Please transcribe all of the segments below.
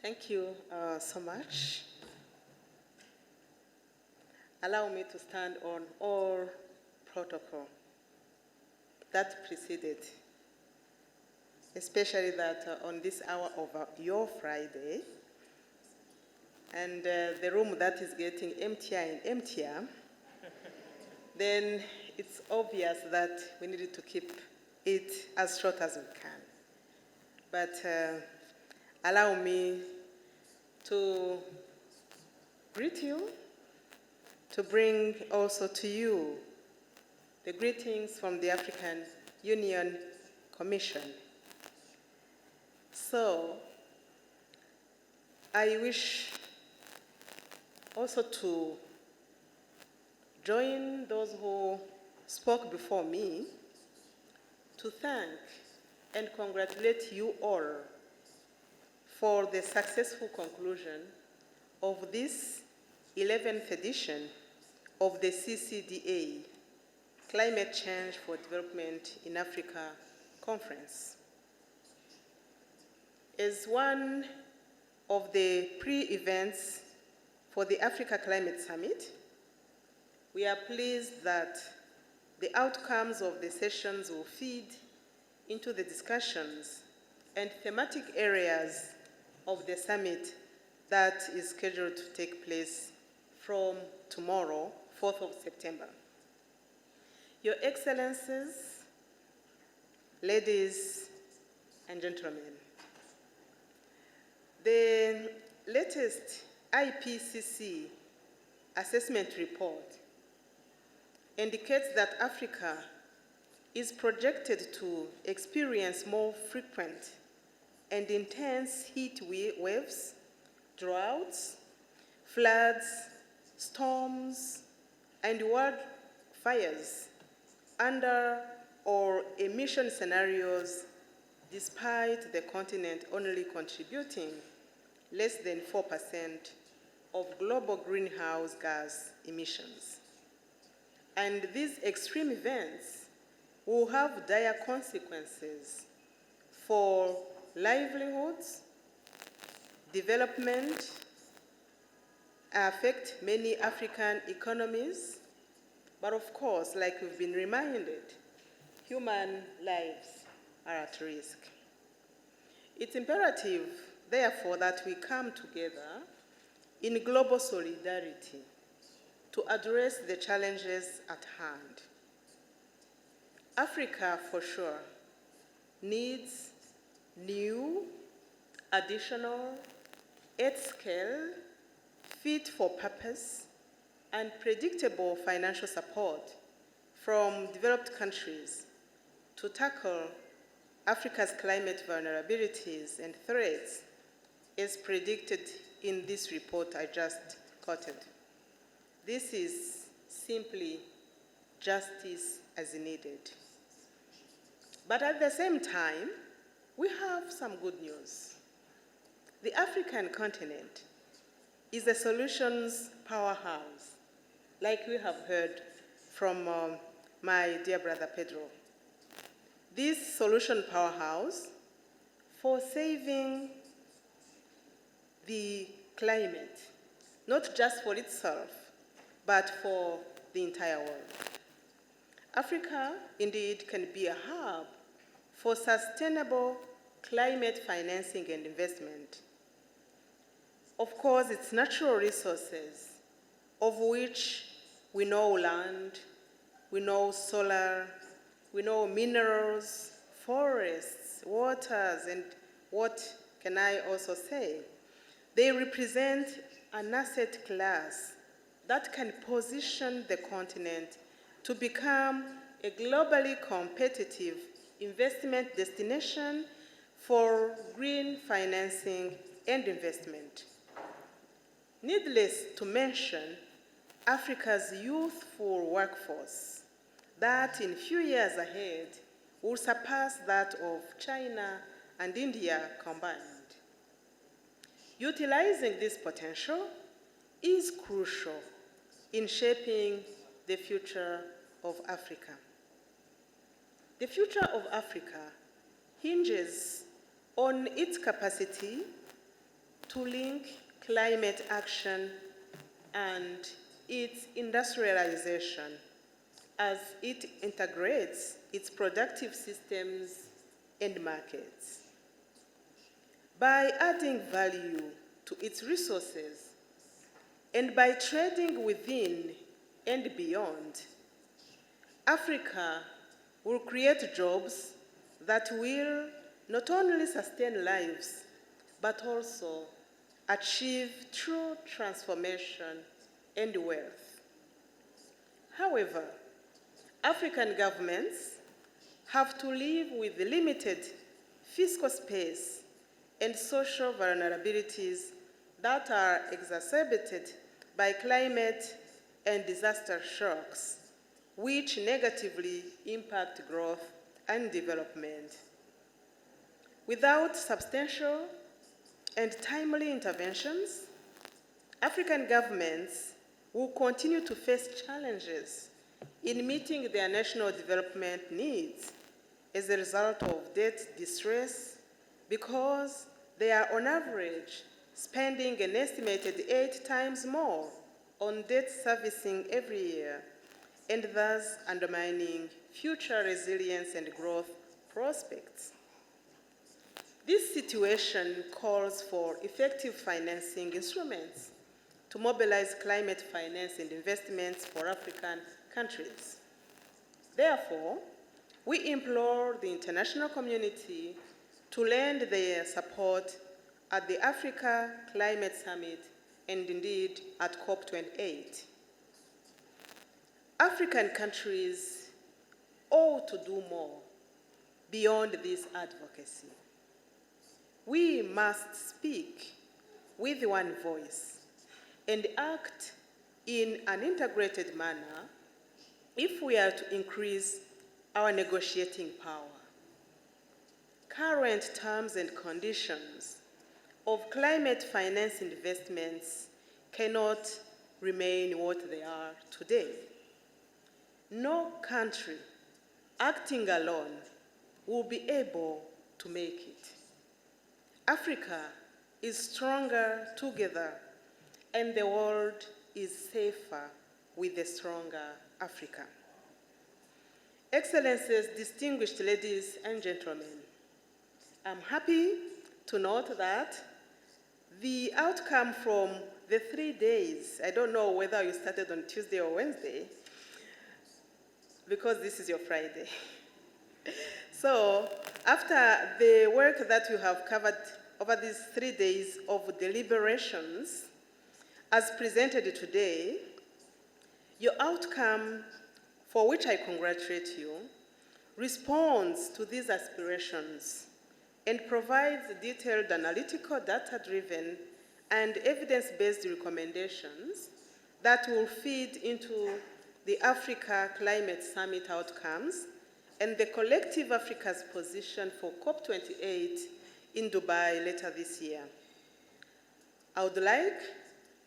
Thank you so much. Allow me to stand on all protocol that preceded, especially that on this hour of your Friday, and the room that is getting emptier and emptier, then it's obvious that we needed to keep it as short as we can. But allow me to greet you, to bring also to you the greetings from the African Union Commission. So, I wish also to join those who spoke before me to thank and congratulate you all for the successful conclusion of this 11th edition of the CCDA, Climate Change for Development in Africa Conference. As one of the pre-events for the Africa Climate Summit, we are pleased that the outcomes of the sessions will feed into the discussions and thematic areas of the summit that is scheduled to take place from tomorrow, 4th of September. Your Excellencies, ladies and gentlemen, the latest IPCC assessment report indicates that Africa is projected to experience more frequent and intense heat waves, droughts, floods, storms, and wildfires under or emission scenarios, despite the continent only contributing less than 4% of global greenhouse gas emissions. And these extreme events will have dire consequences for livelihoods, development, affect many African economies, but of course, like we've been reminded, human lives are at risk. It's imperative, therefore, that we come together in global solidarity to address the challenges at hand. Africa, for sure, needs new, additional, at-scale, fit-for-purpose, and predictable financial support from developed countries to tackle Africa's climate vulnerabilities and threats as predicted in this report I just quoted. This is simply justice as needed. But at the same time, we have some good news. The African continent is a solutions powerhouse, like we have heard from my dear brother Pedro. This solution powerhouse for saving the climate, not just for itself, but for the entire world. Africa, indeed, can be a hub for sustainable climate financing and investment. Of course, its natural resources, of which we know land, we know solar, we know minerals, forests, waters, and what can I also say? They represent an asset class that can position the continent to become a globally competitive investment destination for green financing and investment. Needless to mention, Africa's youthful workforce that in few years ahead will surpass that of China and India combined. Utilizing this potential is crucial in shaping the future of Africa. The future of Africa hinges on its capacity to link climate action and its industrialization as it integrates its productive systems and markets. By adding value to its resources and by trading within and beyond, Africa will create jobs that will not only sustain lives, but also achieve true transformation and wealth. However, African governments have to live with limited fiscal space and social vulnerabilities that are exacerbated by climate and disaster shocks, which negatively impact growth and development. Without substantial and timely interventions, African governments will continue to face challenges in meeting their national development needs as a result of debt distress, because they are on average spending an estimated 8 times more on debt servicing every year, and thus undermining future resilience and growth prospects. This situation calls for effective financing instruments to mobilize climate finance and investments for African countries. Therefore, we implore the international community to lend their support at the Africa Climate Summit and indeed at COP28. African countries ought to do more beyond this advocacy. We must speak with one voice and act in an integrated manner if we are to increase our negotiating power. Current terms and conditions of climate finance investments cannot remain what they are today. No country acting alone will be able to make it. Africa is stronger together, and the world is safer with a stronger Africa. Excellencies, distinguished ladies and gentlemen, I'm happy to note that the outcome from the 3 days, I don't know whether you started on Tuesday or Wednesday, because this is your Friday. So after the work that you have covered over these 3 days of deliberations, as presented today, your outcome, for which I congratulate you, responds to these aspirations and provides detailed analytical, data-driven, and evidence-based recommendations that will feed into the Africa Climate Summit outcomes and the collective Africa's position for COP28 in Dubai later this year. I would like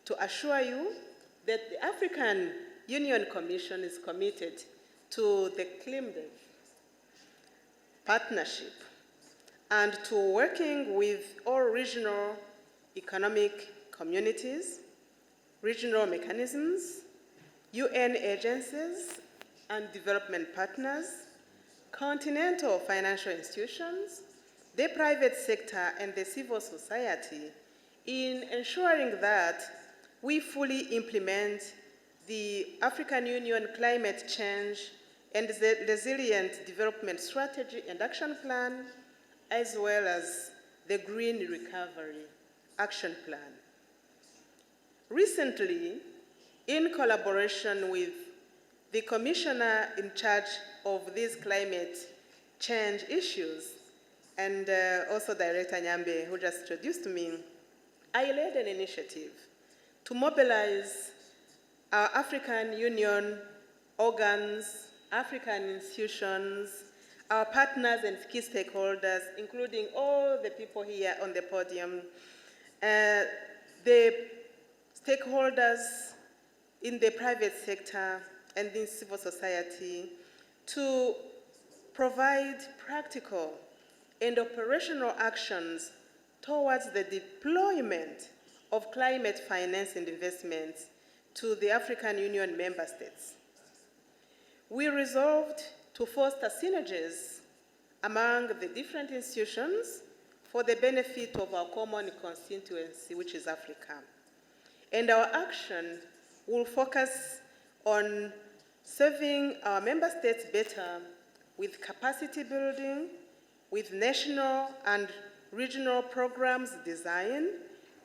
to assure you that the African Union Commission is committed to the ClimDev partnership and to working with all regional economic communities, regional mechanisms, UN agencies and development partners, continental financial institutions, the private sector, and the civil society in ensuring that we fully implement the African Union Climate Change and Resilient Development Strategy and Action Plan, as well as the Green Recovery Action Plan. Recently, in collaboration with the Commissioner in charge of these climate change issues, and also Director Nyambe, who just introduced me, I led an initiative to mobilize our African Union organs, African institutions, our partners and key stakeholders, including all the people here on the podium, the stakeholders in the private sector and in civil society, to provide practical and operational actions towards the deployment of climate finance and investments to the African Union member states. We resolved to foster synergies among the different institutions for the benefit of our common constituency, which is Africa. And our action will focus on serving our member states better with capacity building, with national and regional programs design,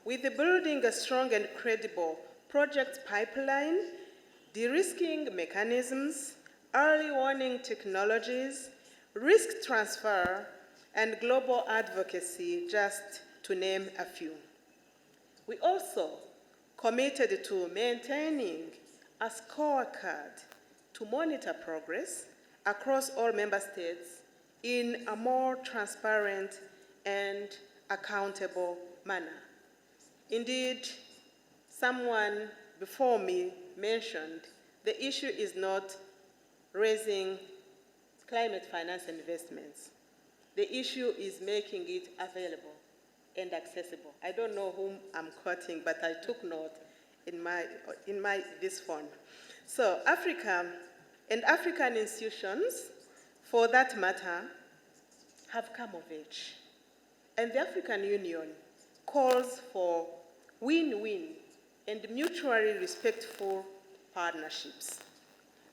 with building a strong and credible project pipeline, de-risking mechanisms, early warning technologies, risk transfer, and global advocacy, just to name a few. We also committed to maintaining a scorecard to monitor progress across all member states in a more transparent and accountable manner. Indeed, someone before me mentioned the issue is not raising climate finance and investments. The issue is making it available and accessible. I don't know whom I'm quoting, but I took note in this phone. So Africa and African institutions, for that matter, have come of age. And the African Union calls for win-win and mutually respectful partnerships.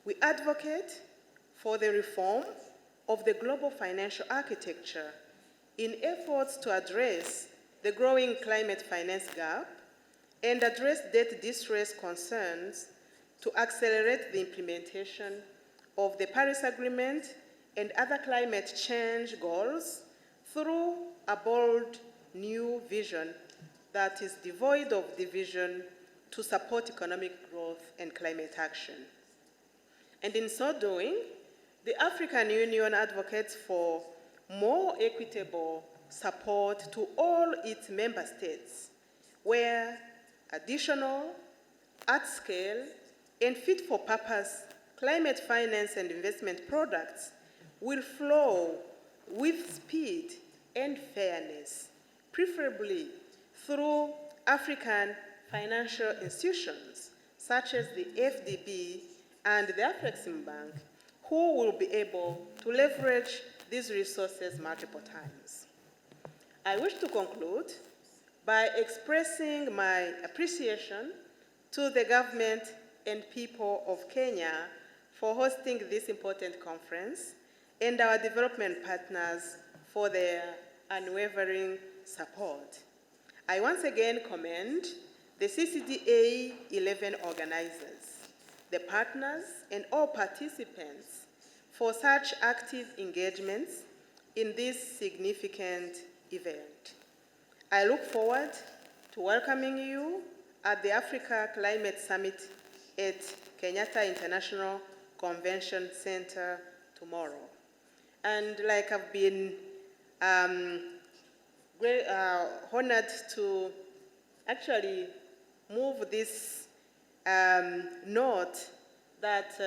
We advocate for the reform of the global financial architecture in efforts to address the growing climate finance gap and address debt distress concerns to accelerate the implementation of the Paris Agreement and other climate change goals through a bold new vision that is devoid of division to support economic growth and climate action. And in so doing, the African Union advocates for more equitable support to all its member states, where additional, at-scale, and fit-for-purpose climate finance and investment products will flow with speed and fairness, preferably through African financial institutions, such as the FDB and the Afreximbank, who will be able to leverage these resources multiple times. I wish to conclude by expressing my appreciation to the government and people of Kenya for hosting this important conference and our development partners for their unwavering support. I once again commend the CCDA 11 organizers, the partners, and all participants for such active engagements in this significant event. I look forward to welcoming you at the Africa Climate Summit at Kenyatta International Convention Center tomorrow. And like I've been honored to actually move this note that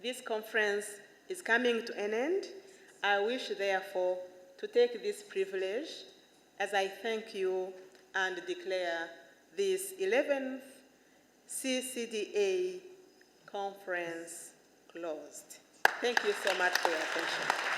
this conference is coming to an end, I wish therefore to take this privilege as I thank you and declare this 11th CCDA conference closed. Thank you so much for your attention.